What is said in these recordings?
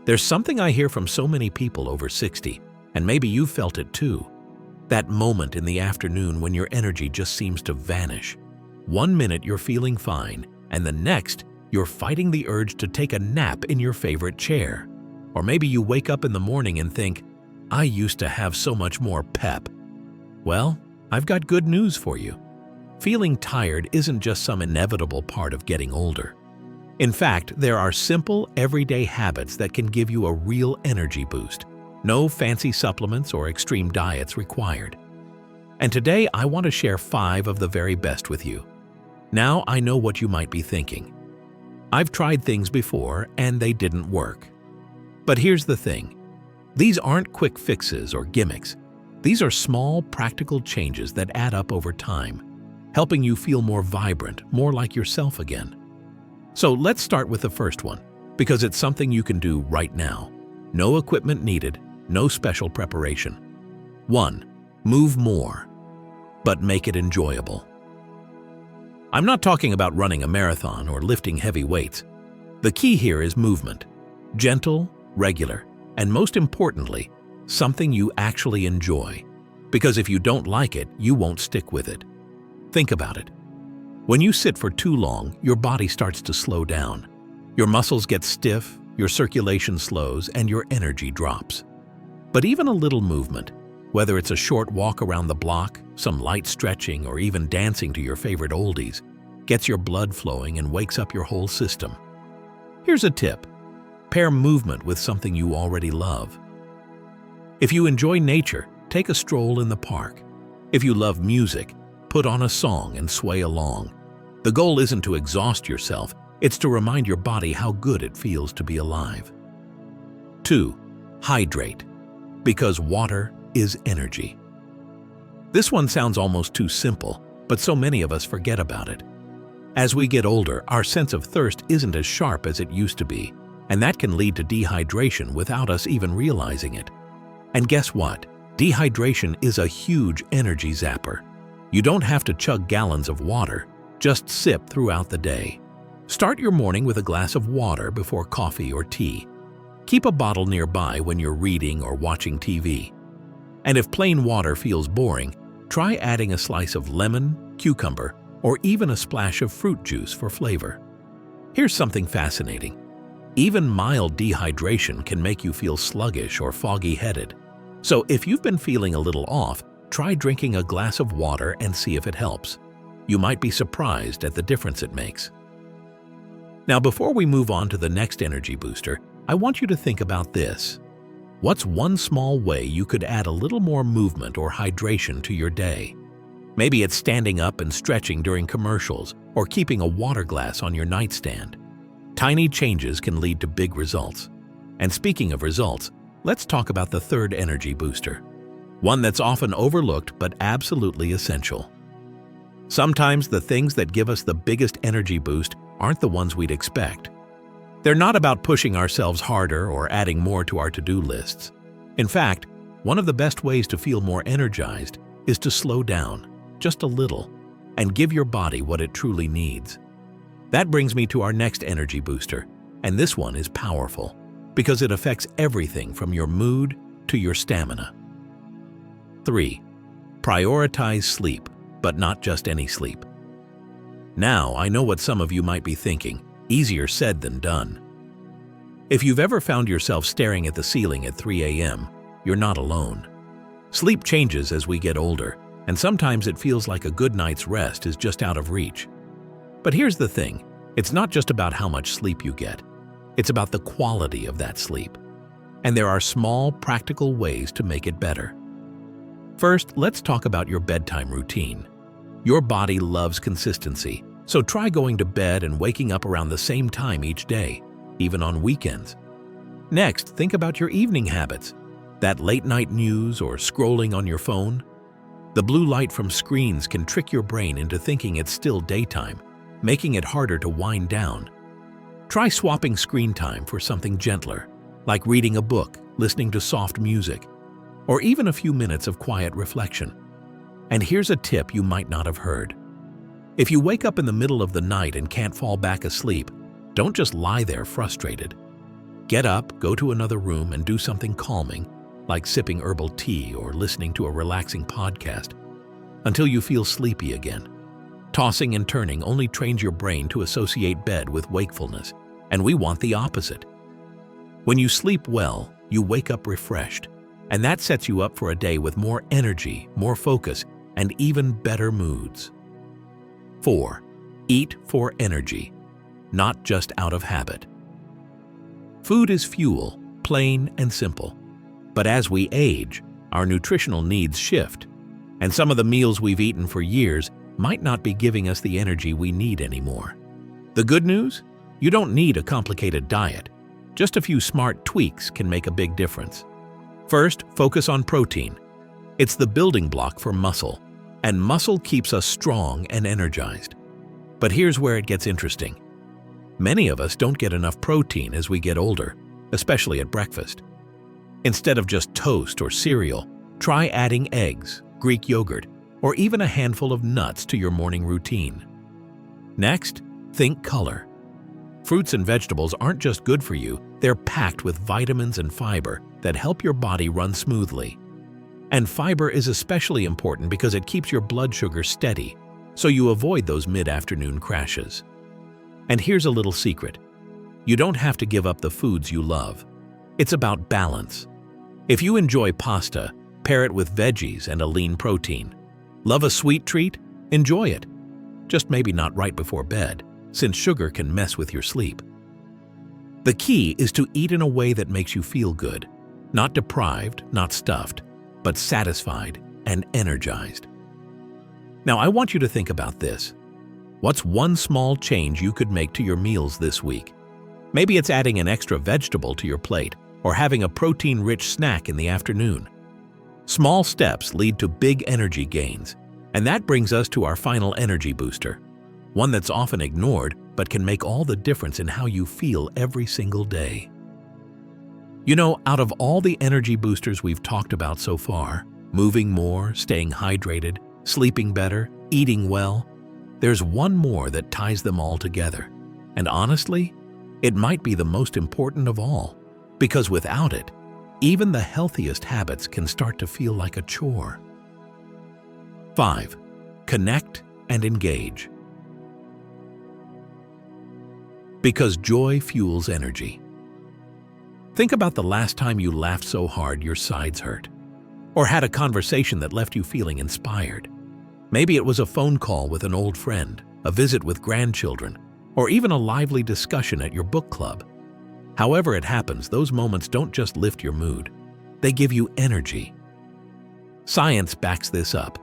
There's something I hear from so many people over 60, and maybe you've felt it too. That moment in the afternoon when your energy just seems to vanish. One minute you're feeling fine, and the next you're fighting the urge to take a nap in your favorite chair. Or maybe you wake up in the morning and think, I used to have so much more pep. Well, I've got good news for you. Feeling tired isn't just some inevitable part of getting older. In fact, there are simple, everyday habits that can give you a real energy boost. No fancy supplements or extreme diets required. And today I want to share 5 of the very best with you. Now I know what you might be thinking. I've tried things before and they didn't work. But here's the thing. These aren't quick fixes or gimmicks. These are small, practical changes that add up over time, helping you feel more vibrant, more like yourself again. So let's start with the first one, because it's something you can do right now. No equipment needed, no special preparation. 1. Move more, but make it enjoyable. I'm not talking about running a marathon or lifting heavy weights. The key here is movement. Gentle, regular, and most importantly, something you actually enjoy. Because if you don't like it, you won't stick with it. Think about it. When you sit for too long, your body starts to slow down. Your muscles get stiff, your circulation slows, and your energy drops. But even a little movement, whether it's a short walk around the block, some light stretching, or even dancing to your favorite oldies, gets your blood flowing and wakes up your whole system. Here's a tip. Pair movement with something you already love. If you enjoy nature, take a stroll in the park. If you love music, put on a song and sway along. The goal isn't to exhaust yourself, it's to remind your body how good it feels to be alive. 2. Hydrate. Because water is energy. This one sounds almost too simple, but so many of us forget about it. As we get older, our sense of thirst isn't as sharp as it used to be, and that can lead to dehydration without us even realizing it. And guess what? Dehydration is a huge energy zapper. You don't have to chug gallons of water, just sip throughout the day. Start your morning with a glass of water before coffee or tea. Keep a bottle nearby when you're reading or watching TV. And if plain water feels boring, try adding a slice of lemon, cucumber, or even a splash of fruit juice for flavor. Here's something fascinating. Even mild dehydration can make you feel sluggish or foggy-headed. So if you've been feeling a little off, try drinking a glass of water and see if it helps. You might be surprised at the difference it makes. Now, before we move on to the next energy booster, I want you to think about this. What's one small way you could add a little more movement or hydration to your day? Maybe it's standing up and stretching during commercials or keeping a water glass on your nightstand. Tiny changes can lead to big results. And speaking of results, let's talk about the third energy booster. One that's often overlooked but absolutely essential. Sometimes the things that give us the biggest energy boost aren't the ones we'd expect. They're not about pushing ourselves harder or adding more to our to-do lists. In fact, one of the best ways to feel more energized is to slow down, just a little, and give your body what it truly needs. That brings me to our next energy booster, and this one is powerful because it affects everything from your mood to your stamina. 3. Prioritize sleep, but not just any sleep. Now, I know what some of you might be thinking, easier said than done. If you've ever found yourself staring at the ceiling at 3 a.m., you're not alone. Sleep changes as we get older, and sometimes it feels like a good night's rest is just out of reach. But here's the thing, it's not just about how much sleep you get. It's about the quality of that sleep. And there are small, practical ways to make it better. First, let's talk about your bedtime routine. Your body loves consistency, so try going to bed and waking up around the same time each day, even on weekends. Next, think about your evening habits. That late-night news or scrolling on your phone. The blue light from screens can trick your brain into thinking it's still daytime, making it harder to wind down. Try swapping screen time for something gentler, like reading a book, listening to soft music, or even a few minutes of quiet reflection. And here's a tip you might not have heard. If you wake up in the middle of the night and can't fall back asleep, don't just lie there frustrated. Get up, go to another room, and do something calming, like sipping herbal tea or listening to a relaxing podcast, until you feel sleepy again. Tossing and turning only trains your brain to associate bed with wakefulness, and we want the opposite. When you sleep well, you wake up refreshed, and that sets you up for a day with more energy, more focus, and even better moods. 4. Eat for energy, not just out of habit. Food is fuel, plain and simple. But as we age, our nutritional needs shift, and some of the meals we've eaten for years might not be giving us the energy we need anymore. The good news? You don't need a complicated diet. Just a few smart tweaks can make a big difference. First, focus on protein. It's the building block for muscle, and muscle keeps us strong and energized. But here's where it gets interesting. Many of us don't get enough protein as we get older, especially at breakfast. Instead of just toast or cereal, try adding eggs, Greek yogurt, or even a handful of nuts to your morning routine. Next, think color. Fruits and vegetables aren't just good for you, they're packed with vitamins and fiber that help your body run smoothly. And fiber is especially important because it keeps your blood sugar steady, so you avoid those mid-afternoon crashes. And here's a little secret. You don't have to give up the foods you love. It's about balance. If you enjoy pasta, pair it with veggies and a lean protein. Love a sweet treat? Enjoy it. Just maybe not right before bed, since sugar can mess with your sleep. The key is to eat in a way that makes you feel good. Not deprived, not stuffed, but satisfied and energized. Now, I want you to think about this. What's one small change you could make to your meals this week? Maybe it's adding an extra vegetable to your plate or having a protein-rich snack in the afternoon. Small steps lead to big energy gains, and that brings us to our final energy booster, one that's often ignored but can make all the difference in how you feel every single day. You know, out of all the energy boosters we've talked about so far, moving more, staying hydrated, sleeping better, eating well, there's one more that ties them all together. And honestly, it might be the most important of all, because without it, even the healthiest habits can start to feel like a chore. 5. Connect and engage. Because joy fuels energy. Think about the last time you laughed so hard your sides hurt, or had a conversation that left you feeling inspired. Maybe it was a phone call with an old friend, a visit with grandchildren, or even a lively discussion at your book club. However it happens, those moments don't just lift your mood, they give you energy. Science backs this up.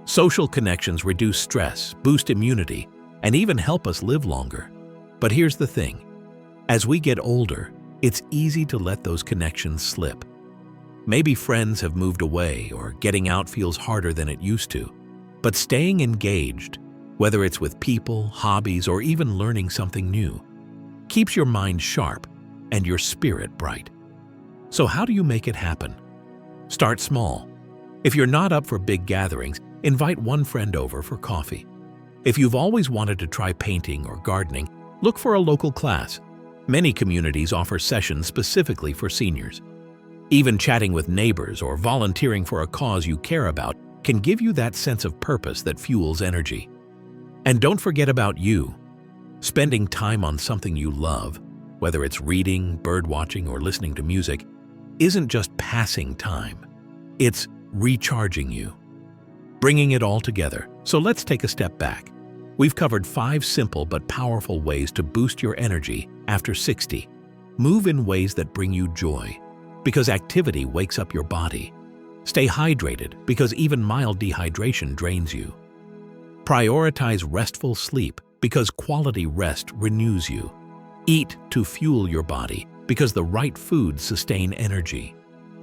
Social connections reduce stress, boost immunity, and even help us live longer. But here's the thing. As we get older, it's easy to let those connections slip. Maybe friends have moved away or getting out feels harder than it used to. But staying engaged, whether it's with people, hobbies, or even learning something new, keeps your mind sharp and your spirit bright. So how do you make it happen? Start small. If you're not up for big gatherings, invite one friend over for coffee. If you've always wanted to try painting or gardening, look for a local class. Many communities offer sessions specifically for seniors. Even chatting with neighbors or volunteering for a cause you care about can give you that sense of purpose that fuels energy. And don't forget about you. Spending time on something you love, whether it's reading, birdwatching, or listening to music, isn't just passing time. It's recharging you, bringing it all together. So let's take a step back. We've covered 5 simple but powerful ways to boost your energy after 60. Move in ways that bring you joy, because activity wakes up your body. Stay hydrated, because even mild dehydration drains you. Prioritize restful sleep, because quality rest renews you. Eat to fuel your body, because the right foods sustain energy.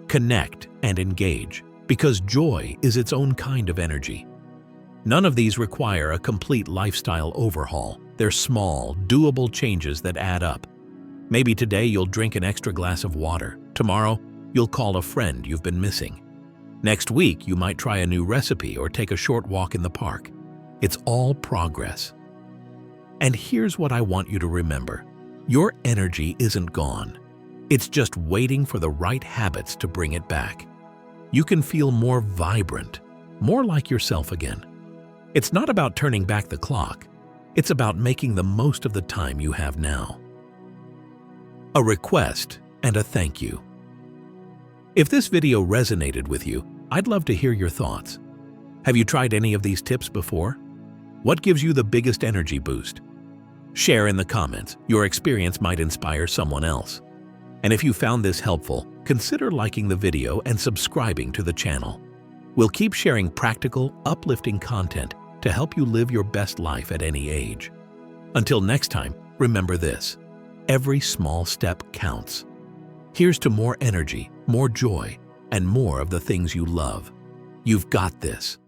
Connect and engage, because joy is its own kind of energy. None of these require a complete lifestyle overhaul. They're small, doable changes that add up. Maybe today you'll drink an extra glass of water. Tomorrow, you'll call a friend you've been missing. Next week, you might try a new recipe or take a short walk in the park. It's all progress. And here's what I want you to remember. Your energy isn't gone. It's just waiting for the right habits to bring it back. You can feel more vibrant, more like yourself again. It's not about turning back the clock. It's about making the most of the time you have now. A request and a thank you. If this video resonated with you, I'd love to hear your thoughts. Have you tried any of these tips before? What gives you the biggest energy boost? Share in the comments. Your experience might inspire someone else. And if you found this helpful, consider liking the video and subscribing to the channel. We'll keep sharing practical, uplifting content to help you live your best life at any age. Until next time, remember this: every small step counts. Here's to more energy, more joy, and more of the things you love. You've got this.